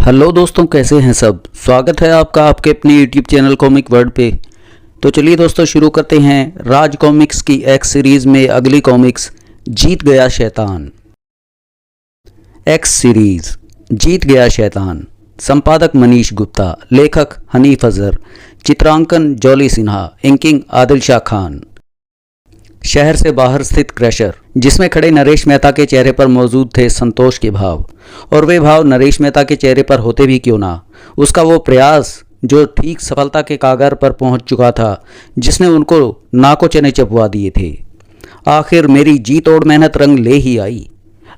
Hello दोस्तों, कैसे हैं सब। स्वागत है आपका आपके अपने यूट्यूब चैनल कॉमिक वर्ल्ड पे। तो चलिए दोस्तों शुरू करते हैं राज कॉमिक्स की एक्स सीरीज़ में अगली कॉमिक्स जीत गया शैतान। एक्स सीरीज़ जीत गया शैतान, संपादक मनीष गुप्ता, लेखक हनीफ अजहर, चित्रांकन जॉली सिन्हा, इंकिंग आदिल शाह खान। शहर से बाहर स्थित क्रशर, जिसमें खड़े नरेश मेहता के चेहरे पर मौजूद थे संतोष के भाव, और वे भाव नरेश मेहता के चेहरे पर होते भी क्यों ना, उसका वो प्रयास जो ठीक सफलता के कागार पर पहुंच चुका था, जिसने उनको नाको चने चबवा दिए थे। आखिर मेरी जी तोड़ मेहनत रंग ले ही आई।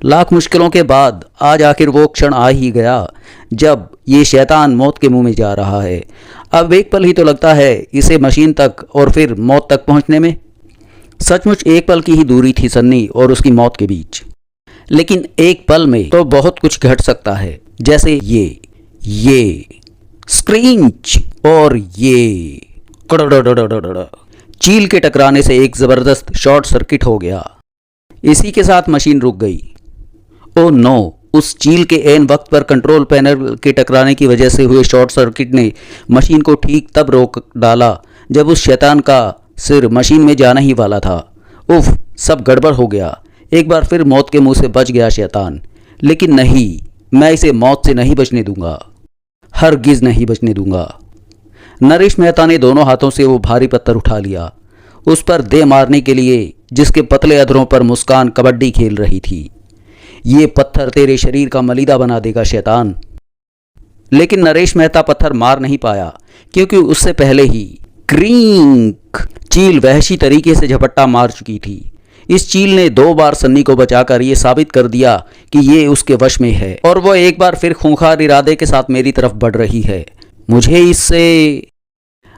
लाख मुश्किलों के बाद आज आखिर वो क्षण आ ही गया जब ये शैतान मौत के मुंह में जा रहा है। अब एक पल ही तो लगता है इसे मशीन तक और फिर मौत तक पहुंचने में। सचमुच एक पल की ही दूरी थी सन्नी और उसकी मौत के बीच, लेकिन एक पल में तो बहुत कुछ घट सकता है, जैसे ये स्क्रींच और ये चील के टकराने से एक जबरदस्त शॉर्ट सर्किट हो गया। इसी के साथ मशीन रुक गई। ओ नो, उस चील के ऐन वक्त पर कंट्रोल पैनल के टकराने की वजह से हुए शॉर्ट सर्किट ने मशीन को ठीक तब रोक डाला जब उस शैतान का सिर मशीन में जाना ही वाला था। उफ, सब गड़बड़ हो गया। एक बार फिर मौत के मुंह से बच गया शैतान, लेकिन नहीं, मैं इसे मौत से नहीं बचने दूंगा, हरगिज नहीं बचने दूंगा। नरेश मेहता ने दोनों हाथों से वो भारी पत्थर उठा लिया, उस पर दे मारने के लिए, जिसके पतले अधरों पर मुस्कान कबड्डी खेल रही थी। ये पत्थर तेरे शरीर का मलीदा बना देगा शैतान। लेकिन नरेश मेहता पत्थर मार नहीं पाया, क्योंकि उससे पहले ही क्रींक चील वहशी तरीके से झपट्टा मार चुकी थी। इस चील ने 2 बार सन्नी को बचाकर ये साबित कर दिया कि ये उसके वश में है, और वह एक बार फिर खूंखार इरादे के साथ मेरी तरफ बढ़ रही है। मुझे इससे।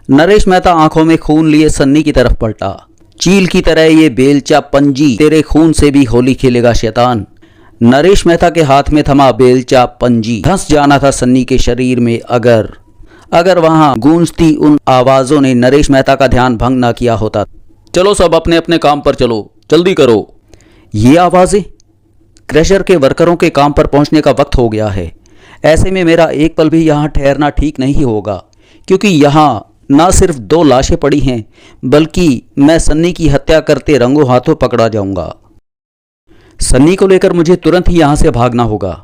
नरेश मेहता आंखों में खून लिए सन्नी की तरफ पलटा। चील की तरह ये बेलचा पंजी तेरे खून से भी होली खेलेगा शैतान। नरेश मेहता के हाथ में थमा बेलचा पंजी धंस जाना था सन्नी के शरीर में, अगर वहां गूंजती उन आवाजों ने नरेश मेहता का ध्यान भंग ना किया होता। चलो सब अपने अपने काम पर चलो, जल्दी करो। ये आवाजें, क्रशर के वर्करों के काम पर पहुंचने का वक्त हो गया है। ऐसे में मेरा एक पल भी यहां ठहरना ठीक नहीं होगा, क्योंकि यहां ना सिर्फ 2 लाशें पड़ी हैं, बल्कि मैं सन्नी की हत्या करते रंगों हाथों पकड़ा जाऊंगा। सन्नी को लेकर मुझे तुरंत ही यहां से भागना होगा।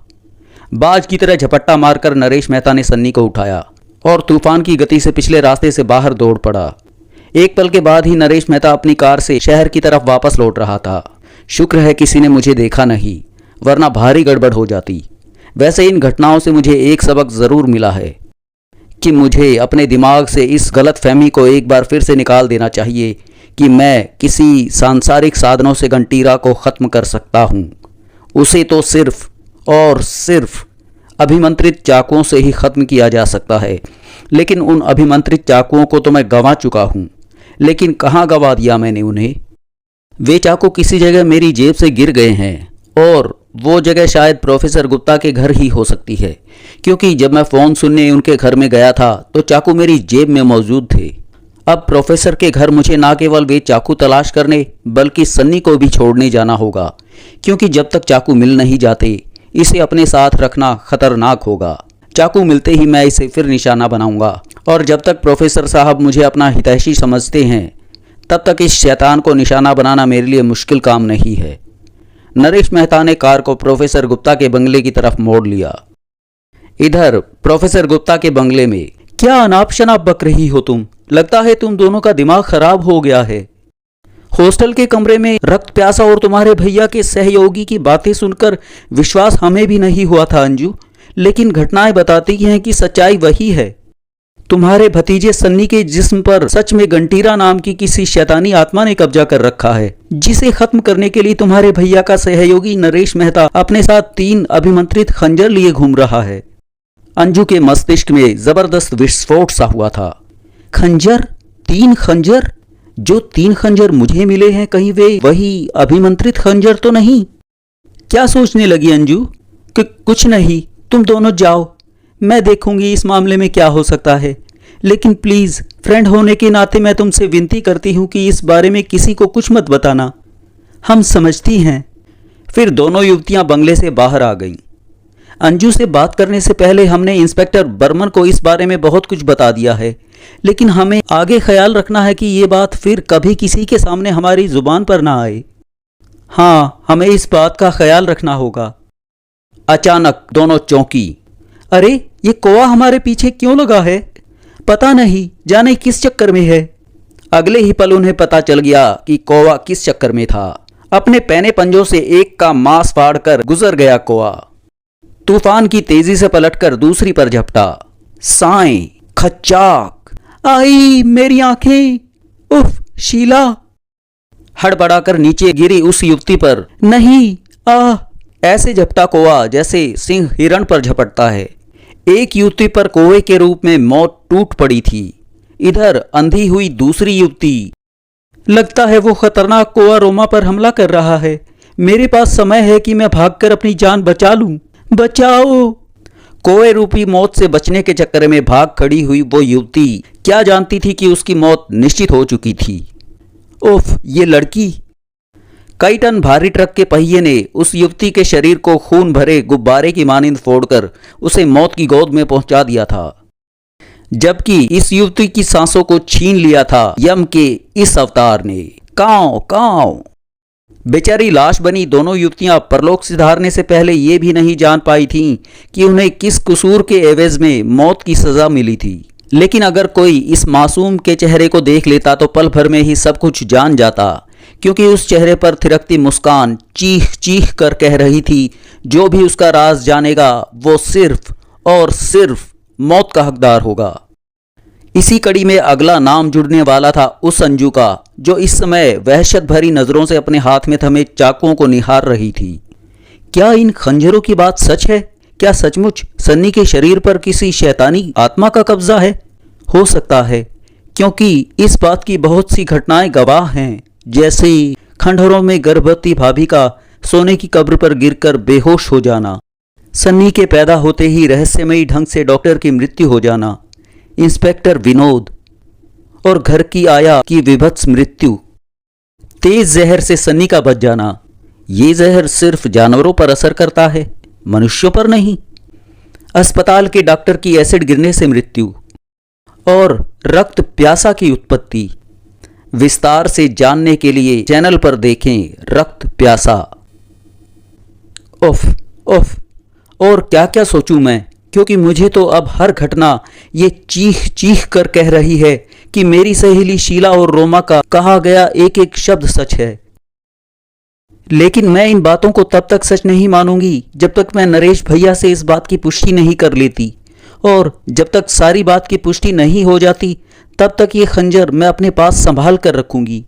बाज की तरह झपट्टा मारकर नरेश मेहता ने सन्नी को उठाया और तूफान की गति से पिछले रास्ते से बाहर दौड़ पड़ा। एक पल के बाद ही नरेश मेहता अपनी कार से शहर की तरफ वापस लौट रहा था। शुक्र है किसी ने मुझे देखा नहीं, वरना भारी गड़बड़ हो जाती। वैसे इन घटनाओं से मुझे एक सबक ज़रूर मिला है कि मुझे अपने दिमाग से इस गलत फहमी को एक बार फिर से निकाल देना चाहिए कि मैं किसी सांसारिक साधनों से घंटीरा को ख़त्म कर सकता हूँ। उसे तो सिर्फ और सिर्फ अभिमंत्रित चाकुओं से ही ख़त्म किया जा सकता है। लेकिन उन अभिमंत्रित चाकुओं को तो मैं गंवा चुका हूँ। लेकिन कहाँ गंवा दिया मैंने उन्हें? वे चाकू किसी जगह मेरी जेब से गिर गए हैं, और वो जगह शायद प्रोफेसर गुप्ता के घर ही हो सकती है, क्योंकि जब मैं फ़ोन सुनने उनके घर में गया था तो चाकू मेरी जेब में मौजूद थे। अब प्रोफेसर के घर मुझे ना केवल वे चाकू तलाश करने, बल्कि सन्नी को भी छोड़ने जाना होगा, क्योंकि जब तक चाकू मिल नहीं जाते इसे अपने साथ रखना खतरनाक होगा। चाकू मिलते ही मैं इसे फिर निशाना बनाऊंगा, और जब तक प्रोफेसर साहब मुझे अपना हितैषी समझते हैं, तब तक इस शैतान को निशाना बनाना मेरे लिए मुश्किल काम नहीं है। नरेश मेहता ने कार को प्रोफेसर गुप्ता के बंगले की तरफ मोड़ लिया। इधर प्रोफेसर गुप्ता के बंगले में, क्या अनाप शनाप बक रही हो तुम? लगता है तुम दोनों का दिमाग खराब हो गया है। हॉस्टल के कमरे में रक्त प्यासा और तुम्हारे भैया के सहयोगी की बातें सुनकर विश्वास हमें भी नहीं हुआ था अंजू, लेकिन घटनाएं बताती हैं कि सच्चाई वही है। तुम्हारे भतीजे सन्नी के जिस्म पर सच में घंटीरा नाम की किसी शैतानी आत्मा ने कब्जा कर रखा है, जिसे खत्म करने के लिए तुम्हारे भैया का सहयोगी नरेश मेहता अपने साथ 3 अभिमंत्रित खंजर लिए घूम रहा है। अंजू के मस्तिष्क में जबरदस्त विस्फोट सा हुआ था। खंजर? 3 खंजर? जो 3 खंजर मुझे मिले हैं, कहीं वे वही अभिमंत्रित खंजर तो नहीं? क्या सोचने लगी अंजू? कि कुछ नहीं, तुम दोनों जाओ, मैं देखूंगी इस मामले में क्या हो सकता है। लेकिन प्लीज, फ्रेंड होने के नाते मैं तुमसे विनती करती हूं कि इस बारे में किसी को कुछ मत बताना। हम समझती हैं। फिर दोनों युवतियां बंगले से बाहर आ गईं। अंजू से बात करने से पहले हमने इंस्पेक्टर बर्मन को इस बारे में बहुत कुछ बता दिया है, लेकिन हमें आगे ख्याल रखना है कि ये बात फिर कभी किसी के सामने हमारी जुबान पर ना आए। हाँ, हमें इस बात का ख्याल रखना होगा। अचानक दोनों चौंकी। अरे, ये कौवा हमारे पीछे क्यों लगा है? पता नहीं, जाने किस चक्कर में है। अगले ही पल उन्हें पता चल गया कि कौवा किस चक्कर में था। अपने पैने पंजों से एक का मांस फाड़कर गुजर गया कौवा। तूफान की तेजी से पलटकर दूसरी पर झपटा। साएं, खच्चाक, आई मेरी आंखें, उफ, शीला। हड़बड़ाकर नीचे गिरी उस युवती पर। नहीं, आह! ऐसे झपटा कौवा जैसे सिंह हिरण पर झपटता है। एक युवती पर कौवे के रूप में मौत टूट पड़ी थी। इधर अंधी हुई दूसरी युवती। लगता है वो खतरनाक कौवा रोमा पर हमला कर रहा है। मेरे पास समय है कि मैं भागकर अपनी जान बचा लूं। बचाओ! कौवे रूपी मौत से बचने के चक्कर में भाग खड़ी हुई वो युवती क्या जानती थी कि उसकी मौत निश्चित हो चुकी थी। उफ, ये लड़की! कई टन भारी ट्रक के पहिए ने उस युवती के शरीर को खून भरे गुब्बारे की मानिंद फोड़कर उसे मौत की गोद में पहुंचा दिया था, जबकि इस युवती की सांसों को छीन लिया था यम के इस अवतार ने। कांव कांव। बेचारी लाश बनी दोनों युवतियां परलोक सिधारने से पहले ये भी नहीं जान पाई थीं कि उन्हें किस कसूर के एवज में मौत की सजा मिली थी। लेकिन अगर कोई इस मासूम के चेहरे को देख लेता तो पल भर में ही सब कुछ जान जाता, क्योंकि उस चेहरे पर थिरकती मुस्कान चीख चीख कर कह रही थी, जो भी उसका राज जानेगा वो सिर्फ और सिर्फ मौत का हकदार होगा। इसी कड़ी में अगला नाम जुड़ने वाला था उस अंजू का, जो इस समय वहशत भरी नजरों से अपने हाथ में थमे चाकुओं को निहार रही थी। क्या इन खंजरों की बात सच है? क्या सचमुच सन्नी के शरीर पर किसी शैतानी आत्मा का कब्जा है? हो सकता है, क्योंकि इस बात की बहुत सी घटनाएं गवाह हैं, जैसे खंडहरों में गर्भवती भाभी का सोने की कब्र पर गिरकर बेहोश हो जाना, सन्नी के पैदा होते ही रहस्यमयी ढंग से डॉक्टर की मृत्यु हो जाना, इंस्पेक्टर विनोद और घर की आया की विभत्स मृत्यु, तेज जहर से सन्नी का बच जाना। ये जहर सिर्फ जानवरों पर असर करता है, मनुष्यों पर नहीं। अस्पताल के डॉक्टर की एसिड गिरने से मृत्यु और रक्त प्यासा की उत्पत्ति। विस्तार से जानने के लिए चैनल पर देखें रक्त प्यासा। उफ उफ, और क्या क्या सोचूं मैं, क्योंकि मुझे तो अब हर घटना ये चीख चीख कर कह रही है कि मेरी सहेली शीला और रोमा का कहा गया एक एक शब्द सच है। लेकिन मैं इन बातों को तब तक सच नहीं मानूंगी जब तक मैं नरेश भैया से इस बात की पुष्टि नहीं कर लेती, और जब तक सारी बात की पुष्टि नहीं हो जाती तब तक ये खंजर मैं अपने पास संभाल कर रखूंगी।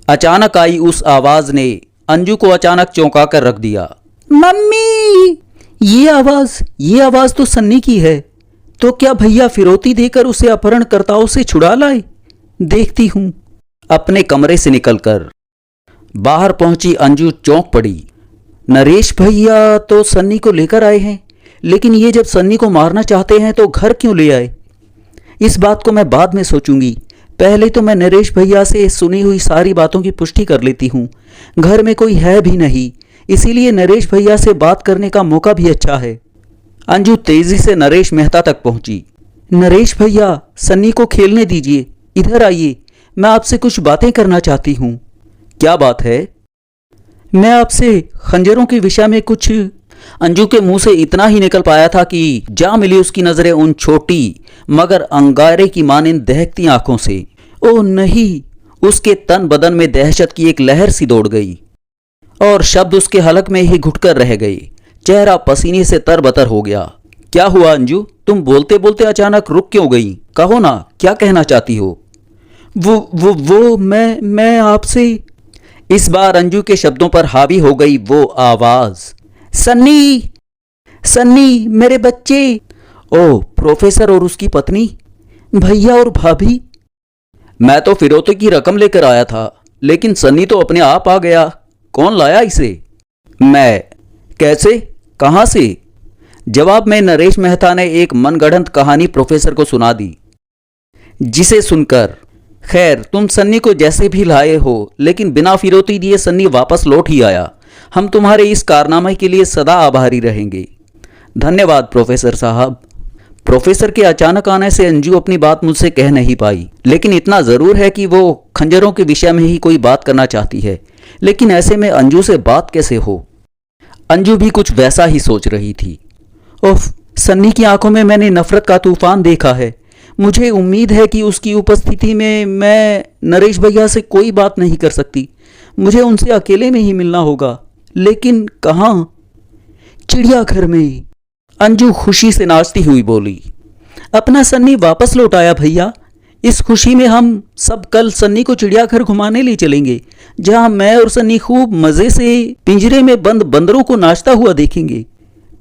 अचानक आई उस आवाज ने अंजू को अचानक चौंका कर रख दिया। मम्मी! ये आवाज तो सन्नी की है। तो क्या भैया फिरौती देकर उसे अपहरणकर्ताओं से छुड़ा लाए? देखती हूं। अपने कमरे से निकलकर बाहर पहुंची अंजू चौंक पड़ी। नरेश भैया तो सन्नी को लेकर आए हैं, लेकिन ये जब सन्नी को मारना चाहते हैं तो घर क्यों ले आए? इस बात को मैं बाद में सोचूंगी। पहले तो मैं नरेश भैया से सुनी हुई सारी बातों की पुष्टि कर लेती हूँ। घर में कोई है भी नहीं, इसीलिए नरेश भैया से बात करने का मौका भी अच्छा है। अंजू तेजी से नरेश मेहता तक पहुंची। नरेश भैया, सन्नी को खेलने दीजिए, इधर आइए, मैं आपसे कुछ बातें करना चाहती हूँ। क्या बात है? मैं आपसे खंजरों के विषय में कुछ। अंजू के मुंह से इतना ही निकल पाया था कि जा मिली उसकी नजरें उन छोटी मगर अंगारे की मानिंद दहकती आंखों से। ओह नहीं! उसके तन बदन में दहशत की एक लहर सी दौड़ गई और शब्द उसके हलक में ही घुटकर रह गए। चेहरा पसीने से तरबतर हो गया। क्या हुआ अंजू? तुम बोलते बोलते अचानक रुक क्यों गई? कहो ना, क्या कहना चाहती हो? वो मैं आपसे। इस बार अंजू के शब्दों पर हावी हो गई वो आवाज। सन्नी! सन्नी, मेरे बच्चे! ओह, प्रोफेसर और उसकी पत्नी, भैया और भाभी। मैं तो फिरौती की रकम लेकर आया था, लेकिन सन्नी तो अपने आप आ गया। कौन लाया इसे? मैं। कैसे? कहां से? जवाब में नरेश मेहता ने एक मनगढ़ंत कहानी प्रोफेसर को सुना दी, जिसे सुनकर, खैर तुम सन्नी को जैसे भी लाए हो, लेकिन बिना फिरौती दिए सन्नी वापस लौट ही आया। हम तुम्हारे इस कारनामे के लिए सदा आभारी रहेंगे। धन्यवाद प्रोफेसर साहब। प्रोफेसर के अचानक आने से अंजू अपनी बात मुझसे कह नहीं पाई, लेकिन इतना ज़रूर है कि वो खंजरों के विषय में ही कोई बात करना चाहती है। लेकिन ऐसे में अंजू से बात कैसे हो? अंजू भी कुछ वैसा ही सोच रही थी। उफ, सन्नी की आंखों में मैंने नफरत का तूफान देखा है। मुझे उम्मीद है कि उसकी उपस्थिति में मैं नरेश भैया से कोई बात नहीं कर सकती। मुझे उनसे अकेले में ही मिलना होगा। लेकिन कहाँ? चिड़ियाघर में। अंजू खुशी से नाचती हुई बोली, अपना सन्नी वापस लौट आया भैया। इस खुशी में हम सब कल सन्नी को चिड़ियाघर घुमाने ले चलेंगे, जहां मैं और सन्नी खूब मज़े से पिंजरे में बंद बंदरों को नाचता हुआ देखेंगे।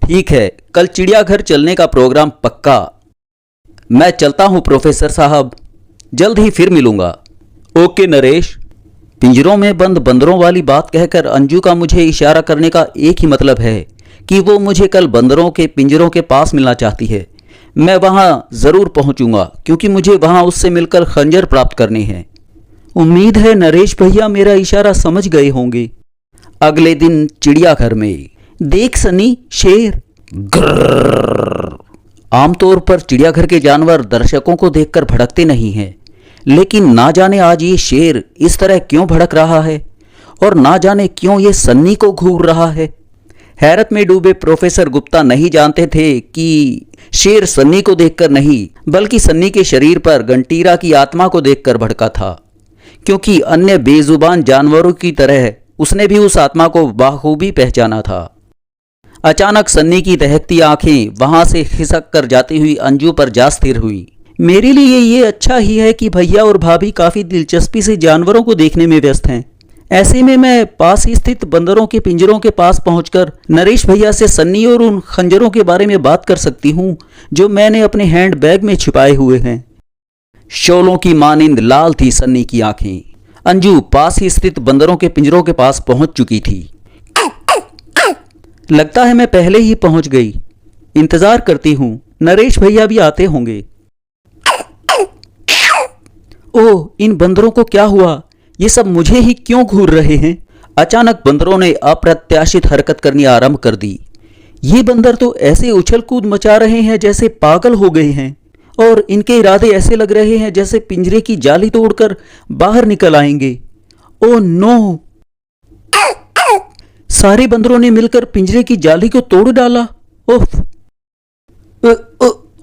ठीक है, कल चिड़ियाघर चलने का प्रोग्राम पक्का। मैं चलता हूं प्रोफेसर साहब, जल्द ही फिर मिलूंगा। ओके नरेश। पिंजरों में बंद बंदरों वाली बात कहकर अंजू का मुझे इशारा करने का एक ही मतलब है कि वो मुझे कल बंदरों के पिंजरों के पास मिलना चाहती है। मैं वहां ज़रूर पहुंचूंगा, क्योंकि मुझे वहां उससे मिलकर खंजर प्राप्त करने हैं। उम्मीद है नरेश भैया मेरा इशारा समझ गए होंगे। अगले दिन चिड़ियाघर में। देख सनी, शेर। ग्रर्र। आमतौर पर चिड़ियाघर के जानवर दर्शकों को देखकर भड़कते नहीं हैं, लेकिन ना जाने आज ये शेर इस तरह क्यों भड़क रहा है, और ना जाने क्यों ये सन्नी को घूर रहा है। हैरत में डूबे प्रोफेसर गुप्ता नहीं जानते थे कि शेर सन्नी को देखकर नहीं, बल्कि सन्नी के शरीर पर गंटीरा की आत्मा को देखकर भड़का था, क्योंकि अन्य बेजुबान जानवरों की तरह उसने भी उस आत्मा को बाखूबी पहचाना था। अचानक सन्नी की दहकती आंखें वहां से खिसक कर जाती हुई अंजू पर जा स्थिर हुई। मेरे लिए ये अच्छा ही है कि भैया और भाभी काफी दिलचस्पी से जानवरों को देखने में व्यस्त हैं। ऐसे में मैं पास ही स्थित बंदरों के पिंजरों के पास पहुंचकर नरेश भैया से सन्नी और उन खंजरों के बारे में बात कर सकती हूं जो मैंने अपने हैंड बैग में छिपाए हुए हैं। शोलों की मानिंद लाल थी सन्नी की आंखें। अंजू पास ही स्थित बंदरों के पिंजरों के पास पहुंच चुकी थी। लगता है मैं पहले ही पहुंच गई। इंतजार करती हूं, नरेश भैया भी आते होंगे। ओह, इन बंदरों को क्या हुआ? ये सब मुझे ही क्यों घूर रहे हैं? अचानक बंदरों ने अप्रत्याशित हरकत करनी आरंभ कर दी। ये बंदर तो ऐसे उछल कूद मचा रहे हैं जैसे पागल हो गए हैं, और इनके इरादे ऐसे लग रहे हैं जैसे पिंजरे की जाली तोड़कर बाहर निकल आएंगे। Oh no! सारे बंदरों ने मिलकर पिंजरे की जाली को तोड़ डाला। उफ!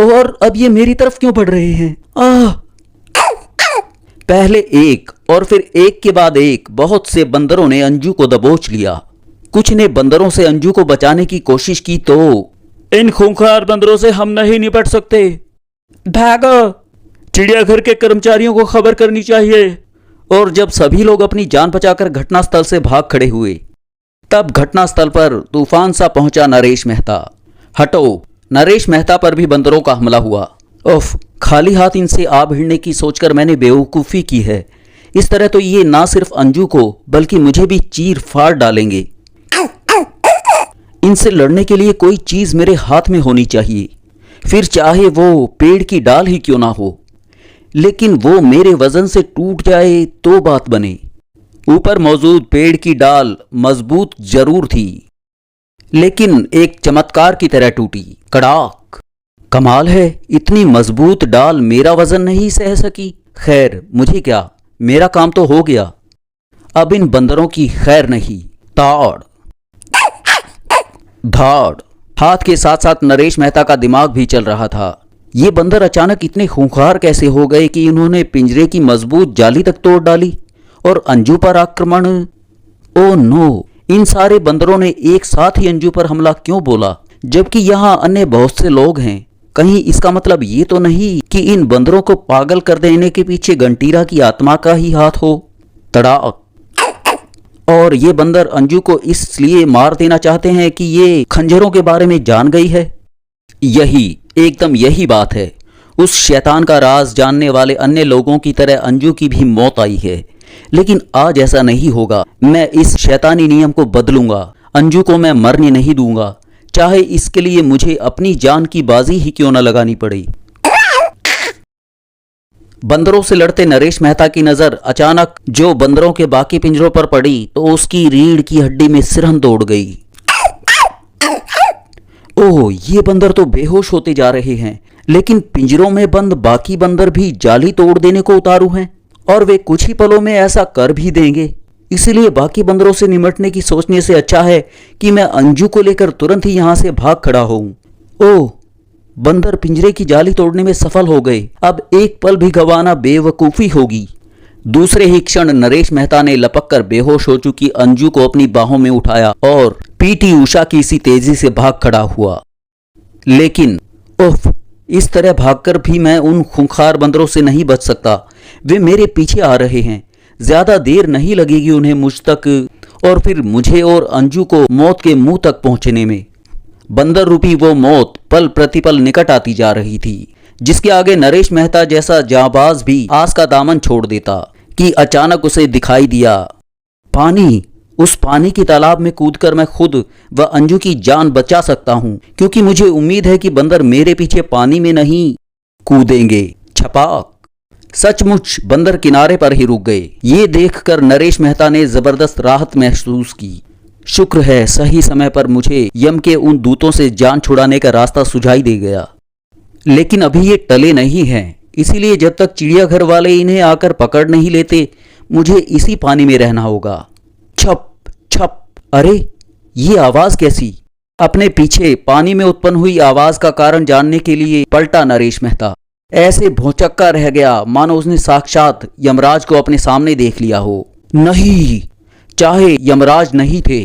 और अब ये मेरी तरफ क्यों बढ़ रहे हैं? आह! पहले एक और फिर एक के बाद एक बहुत से बंदरों ने अंजू को दबोच लिया। कुछ ने बंदरों से अंजू को बचाने की कोशिश की तो इन खूंखार बंदरों से हम नहीं निपट सकते। भागो! चिड़ियाघर के कर्मचारियों को खबर करनी चाहिए। और जब सभी लोग अपनी जान बचाकर घटनास्थल से भाग खड़े हुए, तब घटनास्थल पर तूफान सा पहुंचा नरेश मेहता। हटो! नरेश मेहता पर भी बंदरों का हमला हुआ। उफ! खाली हाथ इनसे आ भिड़ने की सोचकर मैंने बेवकूफ़ी की है। इस तरह तो ये ना सिर्फ अंजू को बल्कि मुझे भी चीर फाड़ डालेंगे। इनसे लड़ने के लिए कोई चीज़ मेरे हाथ में होनी चाहिए, फिर चाहे वो पेड़ की डाल ही क्यों ना हो, लेकिन वो मेरे वजन से टूट जाए तो बात बने। ऊपर मौजूद पेड़ की डाल मजबूत जरूर थी, लेकिन एक चमत्कार की तरह टूटी। कड़ाक! कमाल है, इतनी मजबूत डाल मेरा वजन नहीं सह सकी। खैर, मुझे क्या, मेरा काम तो हो गया। अब इन बंदरों की खैर नहीं। ताड़ धाड़! हाथ के साथ साथ नरेश मेहता का दिमाग भी चल रहा था। ये बंदर अचानक इतने खूंखार कैसे हो गए कि इन्होंने पिंजरे की मजबूत जाली तक तोड़ डाली और अंजू पर आक्रमण। Oh no! इन सारे बंदरों ने एक साथ ही अंजू पर हमला क्यों बोला, जबकि यहाँ अन्य बहुत से लोग हैं? कहीं इसका मतलब ये तो नहीं कि इन बंदरों को पागल कर देने के पीछे गंटीरा की आत्मा का ही हाथ हो? तड़ाक! और ये बंदर अंजू को इसलिए मार देना चाहते हैं कि ये खंजरों के बारे में जान गई है। यही, एकदम यही बात है। उस शैतान का राज जानने वाले अन्य लोगों की तरह अंजू की भी मौत आई है, लेकिन आज ऐसा नहीं होगा। मैं इस शैतानी नियम को बदलूंगा। अंजू को मैं मरने नहीं दूंगा, चाहे इसके लिए मुझे अपनी जान की बाजी ही क्यों न लगानी पड़े। बंदरों से लड़ते नरेश मेहता की नजर अचानक जो बंदरों के बाकी पिंजरों पर पड़ी तो उसकी रीढ़ की हड्डी में सिरहन दौड़ गई। ओह, ये बंदर तो बेहोश होते जा रहे हैं, लेकिन पिंजरों में बंद बाकी बंदर भी जाली तोड़ देने को उतारू हैं और वे कुछ ही पलों में ऐसा कर भी देंगे। इसलिए बाकी बंदरों से निमटने की सोचने से अच्छा है कि मैं अंजू को लेकर तुरंत ही यहां से भाग खड़ा होऊं। ओह, बंदर पिंजरे की जाली तोड़ने में सफल हो गए। अब एक पल भी गंवाना बेवकूफ़ी होगी। दूसरे ही क्षण नरेश मेहता ने लपक कर बेहोश हो चुकी अंजू को अपनी बाहों में उठाया और पीटी उषा की सी तेजी से भाग खड़ा हुआ। लेकिन उफ, इस तरह भागकर भी मैं उन खूंखार बंदरों से नहीं बच सकता। वे मेरे पीछे आ रहे हैं। ज्यादा देर नहीं लगेगी उन्हें मुझ तक और फिर मुझे और अंजू को मौत के मुंह तक पहुंचने में। बंदर रूपी वो मौत पल प्रतिपल निकट आती जा रही थी, जिसके आगे नरेश मेहता जैसा जांबाज भी आस का दामन छोड़ देता कि अचानक उसे दिखाई दिया पानी। उस पानी की तालाब में कूदकर मैं खुद व अंजू की जान बचा सकता हूं, क्योंकि मुझे उम्मीद है कि बंदर मेरे पीछे पानी में नहीं कूदेंगे। छपाक! सचमुच बंदर किनारे पर ही रुक गए। ये देखकर नरेश मेहता ने जबरदस्त राहत महसूस की। शुक्र है सही समय पर मुझे यम के उन दूतों से जान छुड़ाने का रास्ता सुझाई दे गया। लेकिन अभी ये टले नहीं हैं, इसीलिए जब तक चिड़ियाघर वाले इन्हें आकर पकड़ नहीं लेते मुझे इसी पानी में रहना होगा। छप छप! अरे ये आवाज कैसी? अपने पीछे पानी में उत्पन्न हुई आवाज का कारण जानने के लिए पलटा नरेश मेहता। ऐसे भौचक्का रह गया मानो उसने साक्षात यमराज को अपने सामने देख लिया हो। नहीं, चाहे यमराज नहीं थे,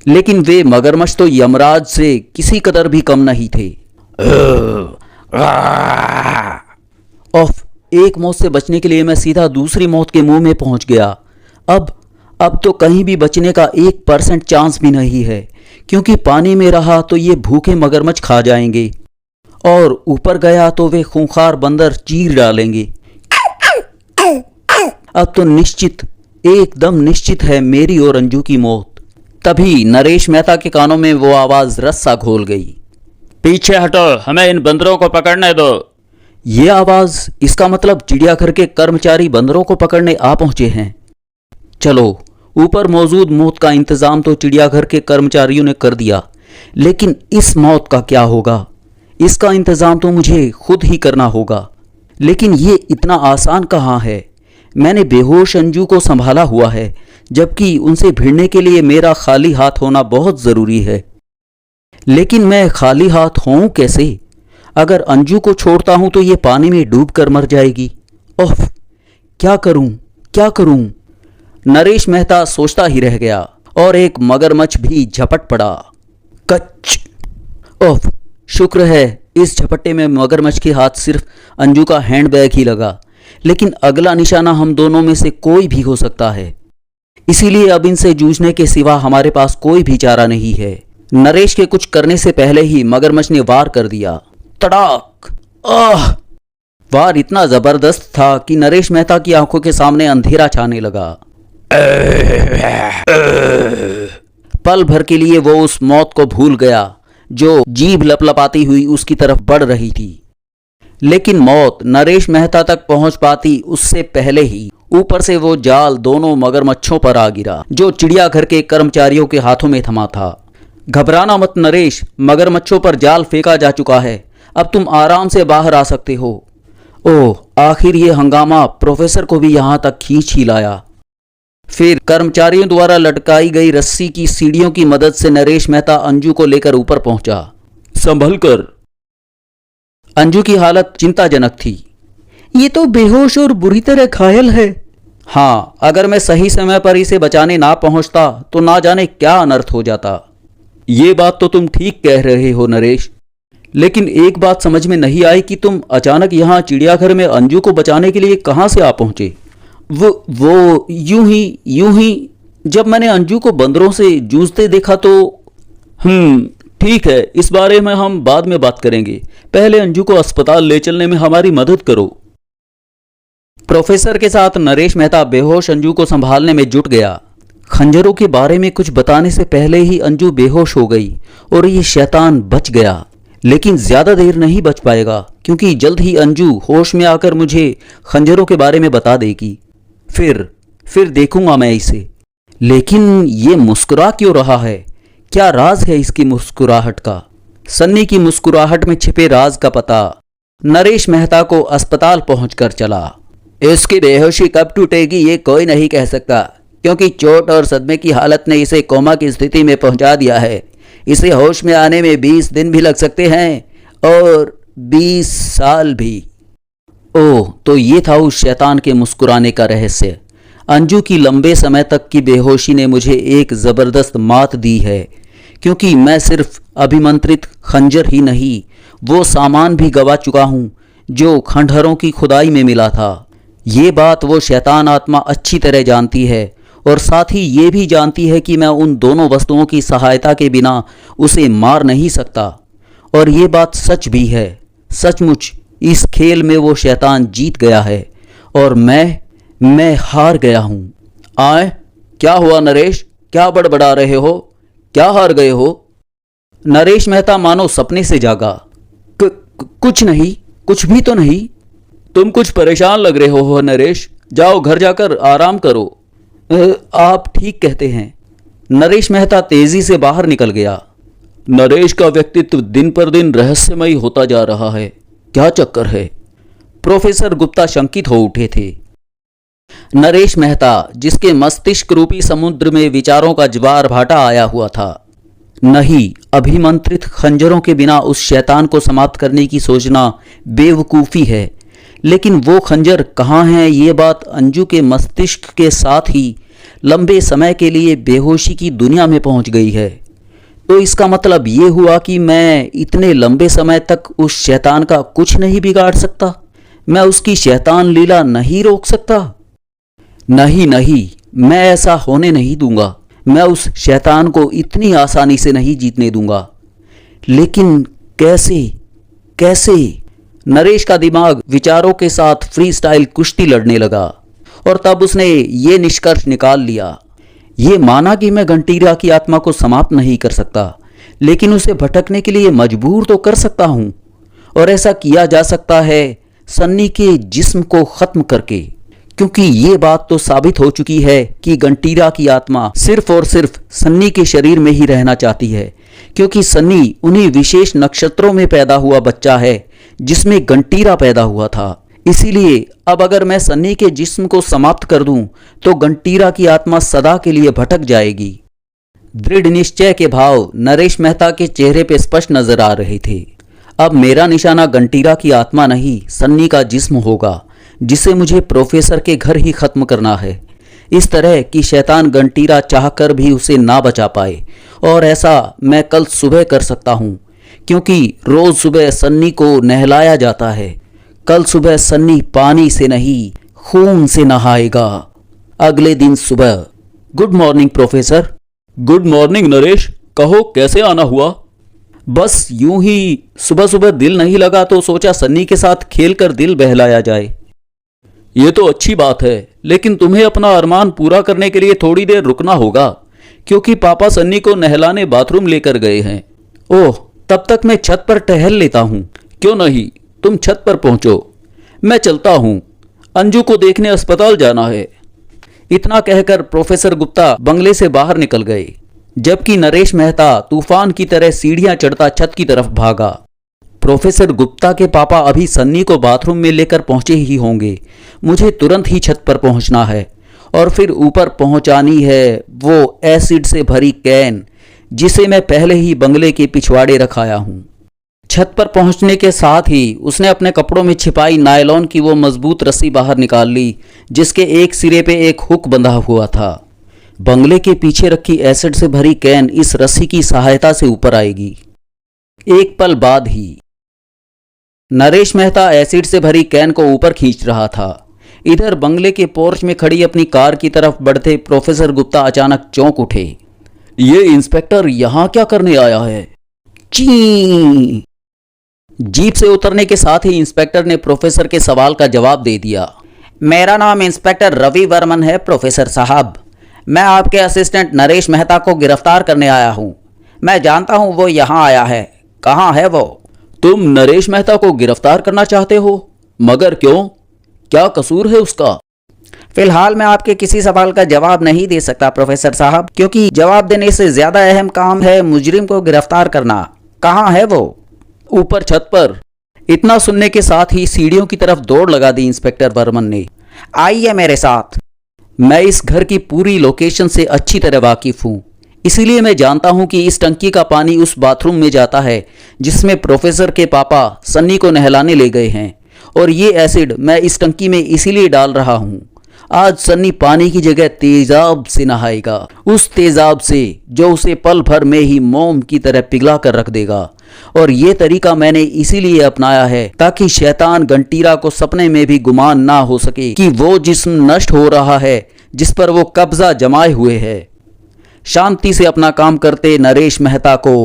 लेकिन वे मगरमच्छ तो यमराज से किसी कदर भी कम नहीं थे। एक मौत से बचने के लिए मैं सीधा दूसरी मौत के मुंह में पहुंच गया। अब तो कहीं भी बचने का 1% चांस भी नहीं है, क्योंकि पानी में रहा तो ये भूखे मगरमच्छ खा जाएंगे और ऊपर गया तो वे खूंखार बंदर चीर डालेंगे। अब तो निश्चित, एकदम निश्चित है मेरी और अंजू की मौत। तभी नरेश मेहता के कानों में वो आवाज रस्सा घोल गई। पीछे हटो, हमें इन बंदरों को पकड़ने दो। ये आवाज, इसका मतलब चिड़ियाघर के कर्मचारी बंदरों को पकड़ने आ पहुंचे हैं। चलो, ऊपर मौजूद मौत का इंतजाम तो चिड़ियाघर के कर्मचारियों ने कर दिया, लेकिन इस मौत का क्या होगा? इसका इंतजाम तो मुझे खुद ही करना होगा। लेकिन ये इतना आसान कहाँ है? मैंने बेहोश अंजू को संभाला हुआ है, जबकि उनसे भिड़ने के लिए मेरा खाली हाथ होना बहुत जरूरी है। लेकिन मैं खाली हाथ होऊं कैसे? अगर अंजू को छोड़ता हूं तो ये पानी में डूब कर मर जाएगी। ओह, क्या करूं, क्या करूं? नरेश मेहता सोचता ही रह गया और एक मगरमच्छ भी झपट पड़ा। कच! ओह, शुक्र है इस झपट्टे में मगरमच्छ के हाथ सिर्फ अंजू का हैंडबैग ही लगा, लेकिन अगला निशाना हम दोनों में से कोई भी हो सकता है। इसीलिए अब इनसे जूझने के सिवा हमारे पास कोई भी चारा नहीं है। नरेश के कुछ करने से पहले ही मगरमच्छ ने वार कर दिया। तड़ाक! आह! वार इतना जबरदस्त था कि नरेश मेहता की आंखों के सामने अंधेरा छाने लगा। पल भर के लिए वो उस मौत को भूल गया जो जीभ लपलपाती हुई उसकी तरफ बढ़ रही थी। लेकिन मौत नरेश मेहता तक पहुंच पाती उससे पहले ही ऊपर से वो जाल दोनों मगरमच्छों पर आ गिरा, जो चिड़ियाघर के कर्मचारियों के हाथों में थमा था। घबराना मत नरेश, मगरमच्छों पर जाल फेंका जा चुका है, अब तुम आराम से बाहर आ सकते हो। ओह, आखिर ये हंगामा प्रोफेसर को भी यहां तक खींच ही लाया। फिर कर्मचारियों द्वारा लटकाई गई रस्सी की सीढ़ियों की मदद से नरेश मेहता अंजू को लेकर ऊपर पहुंचा। संभल कर। अंजू की हालत चिंताजनक थी। ये तो बेहोश और बुरी तरह घायल है। हाँ, अगर मैं सही समय पर इसे बचाने ना पहुंचता तो ना जाने क्या अनर्थ हो जाता। ये बात तो तुम ठीक कह रहे हो नरेश, लेकिन एक बात समझ में नहीं आई कि तुम अचानक यहाँ चिड़ियाघर में अंजू को बचाने के लिए कहाँ से आ पहुंचे। वो यूं ही जब मैंने अंजू को बंदरों से जूझते देखा तो। ठीक है, इस बारे में हम बाद में बात करेंगे, पहले अंजू को अस्पताल ले चलने में हमारी मदद करो। प्रोफेसर के साथ नरेश मेहता बेहोश अंजू को संभालने में जुट गया। खंजरों के बारे में कुछ बताने से पहले ही अंजू बेहोश हो गई और ये शैतान बच गया। लेकिन ज्यादा देर नहीं बच पाएगा, क्योंकि जल्द ही अंजू होश में आकर मुझे खंजरों के बारे में बता देगी। फिर देखूंगा मैं इसे। लेकिन ये मुस्कुरा क्यों रहा है? क्या राज है इसकी मुस्कुराहट का? सन्नी की मुस्कुराहट में छिपे राज का पता नरेश मेहता को अस्पताल पहुंचकर चला। इसकी बेहोशी कब टूटेगी ये कोई नहीं कह सकता, क्योंकि चोट और सदमे की हालत ने इसे कोमा की स्थिति में पहुंचा दिया है। इसे होश में आने में 20 दिन भी लग सकते हैं और 20 साल भी। ओह, तो ये था उस शैतान के मुस्कुराने का रहस्य। अंजू की लंबे समय तक की बेहोशी ने मुझे एक ज़बरदस्त मात दी है, क्योंकि मैं सिर्फ अभिमंत्रित खंजर ही नहीं, वो सामान भी गवा चुका हूँ जो खंडहरों की खुदाई में मिला था। ये बात वो शैतान आत्मा अच्छी तरह जानती है और साथ ही ये भी जानती है कि मैं उन दोनों वस्तुओं की सहायता के बिना उसे मार नहीं सकता। और ये बात सच भी है। सचमुच इस खेल में वो शैतान जीत गया है और मैं हार गया हूँ। आए, क्या हुआ नरेश? क्या बड़बड़ा रहे हो? क्या हार गए हो? नरेश मेहता मानो सपने से जागा। कुछ नहीं, कुछ भी तो नहीं। तुम कुछ परेशान लग रहे हो नरेश, जाओ घर जाकर आराम करो। आप ठीक कहते हैं। नरेश मेहता तेजी से बाहर निकल गया। नरेश का व्यक्तित्व दिन पर दिन रहस्यमयी होता जा रहा है, क्या चक्कर है? प्रोफेसर गुप्ता शंकित हो उठे थे। नरेश मेहता, जिसके मस्तिष्क रूपी समुद्र में विचारों का ज्वार भाटा आया हुआ था, नहीं, अभिमंत्रित खंजरों के बिना उस शैतान को समाप्त करने की सोचना बेवकूफ़ी है। लेकिन वो खंजर कहाँ हैं, ये बात अंजू के मस्तिष्क के साथ ही लंबे समय के लिए बेहोशी की दुनिया में पहुंच गई है। तो इसका मतलब ये हुआ कि मैं इतने लंबे समय तक उस शैतान का कुछ नहीं बिगाड़ सकता, मैं उसकी शैतान लीला नहीं रोक सकता। नहीं नहीं, मैं ऐसा होने नहीं दूंगा। मैं उस शैतान को इतनी आसानी से नहीं जीतने दूंगा। लेकिन कैसे कैसे? नरेश का दिमाग विचारों के साथ फ्री स्टाइल कुश्ती लड़ने लगा और तब उसने ये निष्कर्ष निकाल लिया। ये माना कि मैं घंटीरा की आत्मा को समाप्त नहीं कर सकता, लेकिन उसे भटकने के लिए मजबूर तो कर सकता हूं। और ऐसा किया जा सकता है सन्नी के जिस्म को खत्म करके, क्योंकि ये बात तो साबित हो चुकी है कि घंटीरा की आत्मा सिर्फ और सिर्फ सन्नी के शरीर में ही रहना चाहती है, क्योंकि सन्नी उन्हीं विशेष नक्षत्रों में पैदा हुआ बच्चा है जिसमें घंटीरा पैदा हुआ था। इसीलिए अब अगर मैं सन्नी के जिस्म को समाप्त कर दूं तो घंटीरा की आत्मा सदा के लिए भटक जाएगी। दृढ़ निश्चय के भाव नरेश मेहता के चेहरे पे स्पष्ट नजर आ रहे थे। अब मेरा निशाना घंटीरा की आत्मा नहीं, सन्नी का जिस्म होगा, जिसे मुझे प्रोफेसर के घर ही खत्म करना है। इस तरह कि शैतान घंटीरा चाहकर भी उसे ना बचा पाए। और ऐसा मैं कल सुबह कर सकता हूँ, क्योंकि रोज सुबह सन्नी को नहलाया जाता है। कल सुबह सन्नी पानी से नहीं, खून से नहाएगा। अगले दिन सुबह। Good morning professor. Good morning Naresh, कहो कैसे आना हुआ? बस यूं ही सुबह सुबह दिल नहीं लगा तो सोचा सन्नी के साथ खेलकर दिल बहलाया जाए। ये तो अच्छी बात है, लेकिन तुम्हें अपना अरमान पूरा करने के लिए थोड़ी देर रुकना होगा, क्योंकि पापा सन्नी को नहलाने बाथरूम लेकर गए हैं। ओह, तब तक मैं छत पर टहल लेता हूँ। क्यों नहीं, तुम छत पर पहुंचो, मैं चलता हूँ, अंजू को देखने अस्पताल जाना है। इतना कहकर प्रोफेसर गुप्ता बंगले से बाहर निकल गए, जबकि नरेश मेहता तूफान की तरह सीढ़ियां चढ़ता छत की तरफ भागा। प्रोफेसर गुप्ता के पापा अभी सन्नी को बाथरूम में लेकर पहुंचे ही होंगे। मुझे तुरंत ही छत पर पहुंचना है और फिर ऊपर पहुंचानी है वो एसिड से भरी कैन, जिसे मैं पहले ही बंगले के पिछवाड़े रखाया हूं। छत पर पहुंचने के साथ ही उसने अपने कपड़ों में छिपाई नायलॉन की वो मजबूत रस्सी बाहर निकाल ली, जिसके एक सिरे पे एक हुक बंधा हुआ था। बंगले के पीछे रखी एसिड से भरी कैन इस रस्सी की सहायता से ऊपर आएगी। एक पल बाद ही नरेश मेहता एसिड से भरी कैन को ऊपर खींच रहा था। इधर बंगले के पोर्च में खड़ी अपनी कार की तरफ बढ़ते प्रोफेसर गुप्ता अचानक चौंक उठे। ये इंस्पेक्टर यहाँ क्या करने आया है? ची! जीप से उतरने के साथ ही इंस्पेक्टर ने प्रोफेसर के सवाल का जवाब दे दिया। मेरा नाम इंस्पेक्टर रवि वर्मन है प्रोफेसर साहब। मैं आपके असिस्टेंट नरेश मेहता को गिरफ्तार करने आया हूँ। मैं जानता हूँ वो यहाँ आया है। कहाँ है वो? तुम नरेश मेहता को गिरफ्तार करना चाहते हो? मगर क्यों? क्या कसूर है उसका? फिलहाल मैं आपके किसी सवाल का जवाब नहीं दे सकता प्रोफेसर साहब, क्योंकि जवाब देने से ज्यादा अहम काम है मुजरिम को गिरफ्तार करना। कहाँ है वो? ऊपर छत पर। इतना सुनने के साथ ही सीढ़ियों की तरफ दौड़ लगा दी इंस्पेक्टर वर्मन ने। आइए मेरे साथ। मैं इस घर की पूरी लोकेशन से अच्छी तरह वाकिफ हूँ, इसीलिए मैं जानता हूँ कि इस टंकी का पानी उस बाथरूम में जाता है जिसमें प्रोफेसर के पापा सन्नी को नहलाने ले गए हैं, और ये एसिड मैं इस टंकी में इसीलिए डाल रहा हूँ। आज सन्नी पानी की जगह तेजाब से नहाएगा, उस तेजाब से जो उसे पल भर में ही मोम की तरह पिघला कर रख देगा। और ये तरीका मैंने इसीलिए अपनाया है ताकि शैतान गंटीरा को सपने में भी गुमान ना हो सके कि वो जिस्म नष्ट हो रहा है जिस पर वो कब्जा जमाए हुए है। शांति से अपना काम करते नरेश मेहता को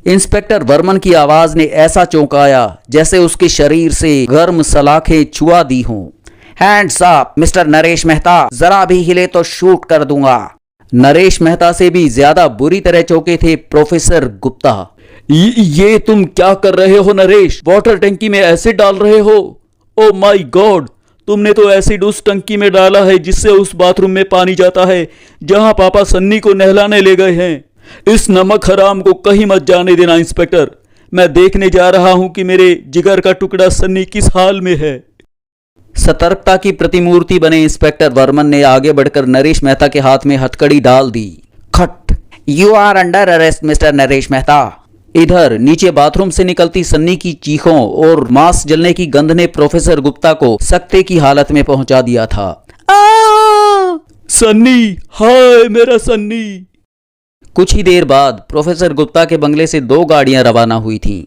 इंस्पेक्टर वर्मन की आवाज ने ऐसा चौंकाया जैसे उसके शरीर से गर्म सलाखें छुआ दी हों। Hands up mister Naresh Mehta, जरा भी हिले तो शूट कर दूंगा। नरेश मेहता से भी ज्यादा बुरी तरह चौंके थे प्रोफेसर गुप्ता। ये तुम क्या कर रहे हो नरेश? वाटर टंकी में एसिड डाल रहे हो? ओ माय गॉड, तुमने तो एसिड उस टंकी में डाला है जिससे उस बाथरूम में पानी जाता है जहां पापा सन्नी को नहलाने ले गए हैं। इस नमक हराम को कहीं मत जाने देना इंस्पेक्टर। मैं देखने जा रहा हूं कि मेरे जिगर का टुकड़ा सन्नी किस हाल में है। सतर्कता की प्रतिमूर्ति बने इंस्पेक्टर वर्मन ने आगे बढ़कर नरेश मेहता के हाथ में हथकड़ी डाल दी। खट, you are under arrest mister Naresh Mehta. इधर नीचे बाथरूम से निकलती सन्नी की चीखों और मांस जलने की गंध ने प्रोफेसर गुप्ता को सकते की हालत में पहुंचा दिया था। सन्नी, हाय मेरा सन्नी। कुछ ही देर बाद प्रोफेसर गुप्ता के बंगले से 2 गाड़ियां रवाना हुई थीं।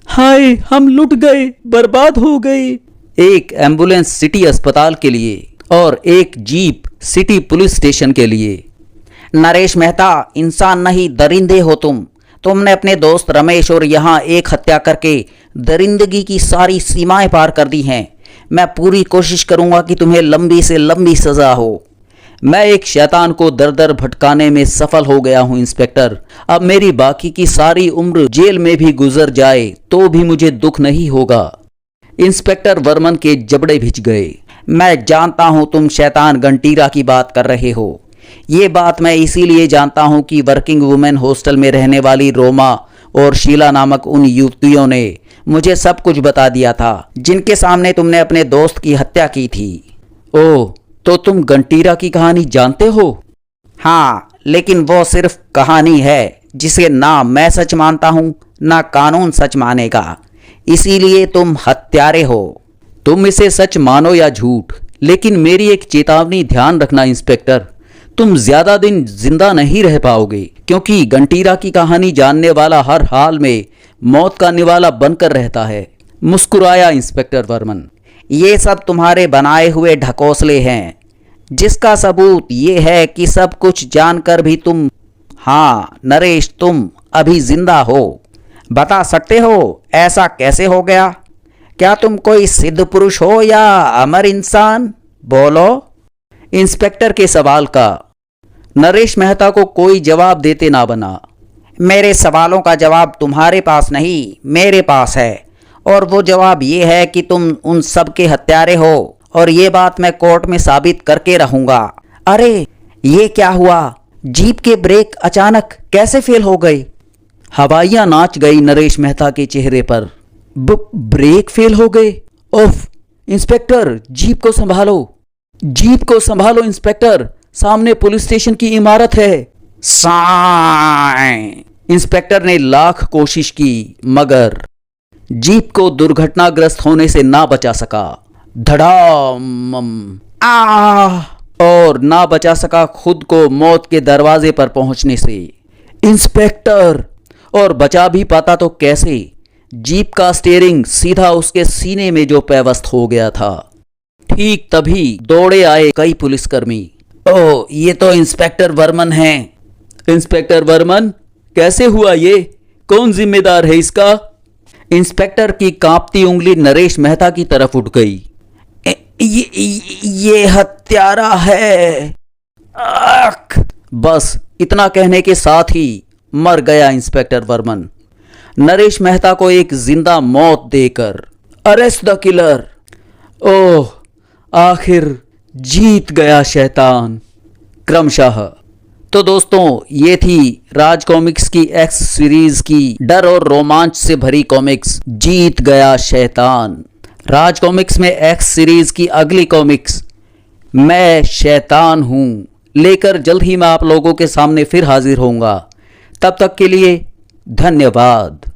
हाय, हम लुट गए, बर्बाद हो गए। एक एम्बुलेंस सिटी अस्पताल के लिए और एक जीप सिटी पुलिस स्टेशन के लिए। नरेश मेहता, इंसान नहीं दरिंदे हो तुम। तुमने अपने दोस्त रमेश और यहाँ एक हत्या करके दरिंदगी की सारी सीमाएं पार कर दी हैं। मैं पूरी कोशिश करूंगा कि तुम्हें लंबी से लंबी सजा हो। मैं एक शैतान को दर दर भटकाने में सफल हो गया हूं इंस्पेक्टर। अब मेरी बाकी की सारी उम्र जेल में भी गुजर जाए तो भी मुझे दुख नहीं होगा। इंस्पेक्टर वर्मन के जबड़े भिज गए। मैं जानता हूं तुम शैतान गंटीरा की बात कर रहे हो। ये बात मैं इसीलिए जानता हूं कि वर्किंग वुमेन हॉस्टल में रहने वाली रोमा और शीला नामक उन युवतियों ने मुझे सब कुछ बता दिया था जिनके सामने तुमने अपने दोस्त की हत्या की थी। ओह, तो तुम गंटीरा की कहानी जानते हो? हाँ, लेकिन वो सिर्फ कहानी है जिसे ना मैं सच मानता हूं ना कानून सच मानेगा। इसीलिए तुम हत्यारे हो। तुम इसे सच मानो या झूठ, लेकिन मेरी एक चेतावनी ध्यान रखना इंस्पेक्टर। तुम ज्यादा दिन जिंदा नहीं रह पाओगे, क्योंकि गंटीरा की कहानी जानने वाला हर हाल में मौत का निवाला बनकर रहता है। मुस्कुराया इंस्पेक्टर वर्मन। ये सब तुम्हारे बनाए हुए ढकोसले हैं, जिसका सबूत ये है कि सब कुछ जानकर भी तुम, हाँ नरेश, तुम अभी जिंदा हो। बता सकते हो ऐसा कैसे हो गया? क्या तुम कोई सिद्ध पुरुष हो या अमर इंसान? बोलो। इंस्पेक्टर के सवाल का नरेश मेहता को कोई जवाब देते ना बना। मेरे सवालों का जवाब तुम्हारे पास नहीं, मेरे पास है। और वो जवाब ये है कि तुम उन सब के हत्यारे हो, और ये बात मैं कोर्ट में साबित करके रहूंगा। अरे ये क्या हुआ? जीप के ब्रेक अचानक कैसे फेल हो गए? हवाइयां नाच गई नरेश मेहता के चेहरे पर। ब्रेक फेल हो गए? ओफ इंस्पेक्टर, जीप को संभालो, जीप को संभालो इंस्पेक्टर, सामने पुलिस स्टेशन की इमारत है। साईं। इंस्पेक्टर ने लाख कोशिश की मगर जीप को दुर्घटनाग्रस्त होने से ना बचा सका। धड़ाम। और ना बचा सका खुद को मौत के दरवाजे पर पहुंचने से। इंस्पेक्टर, और बचा भी पाता तो कैसे? जीप का स्टीयरिंग सीधा उसके सीने में जो पेवस्त हो गया था। ठीक तभी दौड़े आए कई पुलिसकर्मी। ओह, ये तो इंस्पेक्टर वर्मन हैं। इंस्पेक्टर वर्मन, कैसे हुआ ये? कौन जिम्मेदार है इसका? इंस्पेक्टर की कांपती उंगली नरेश मेहता की तरफ उठ गई। ये हत्यारा है। बस इतना कहने के साथ ही मर गया इंस्पेक्टर वर्मन, नरेश मेहता को एक जिंदा मौत देकर। Arrest the killer. ओह, आखिर जीत गया शैतान। क्रमशः तो दोस्तों ये थी राज कॉमिक्स की एक्स सीरीज की डर और रोमांच से भरी कॉमिक्स जीत गया शैतान। राज कॉमिक्स में एक्स सीरीज की अगली कॉमिक्स मैं शैतान हूँ लेकर जल्द ही मैं आप लोगों के सामने फिर हाजिर होऊंगा। तब तक के लिए धन्यवाद।